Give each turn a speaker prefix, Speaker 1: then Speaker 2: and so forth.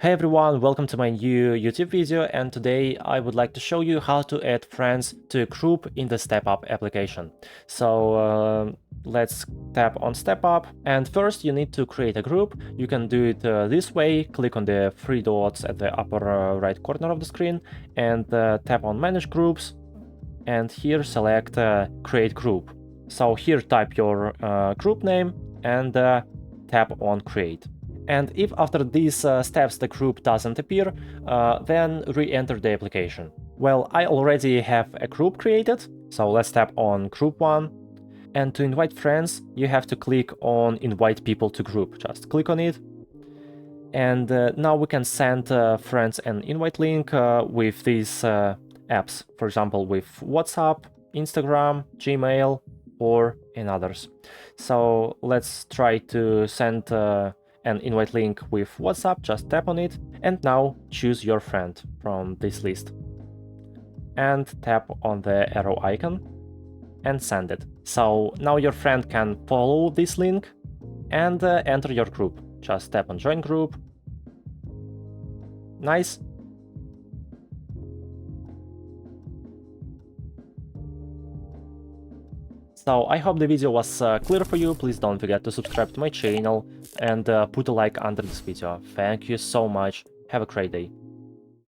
Speaker 1: Hey everyone, welcome to my new YouTube video, and today I would like to show you how to add friends to a group in the stepup application. So let's tap on stepup, and first you need to create a group. You can do it this way. Click on the three dots at the upper right corner of the screen and tap on manage groups, and here select create group. So here type your group name and tap on create. And if after these steps the group doesn't appear, then re-enter the application. Well, I already have a group created, so let's tap on group 1. And to invite friends, you have to click on invite people to group. Just click on it. And now we can send friends an invite link with these apps, for example, with WhatsApp, Instagram, Gmail, or in others. So let's try to send an invite link with WhatsApp. Just tap on it, and now choose your friend from this list. And tap on the arrow icon and send it. So now your friend can follow this link and enter your group. Just tap on join group. Nice. So I hope the video was clear for you. Please don't forget to subscribe to my channel and put a like under this video. Thank you so much. Have a great day.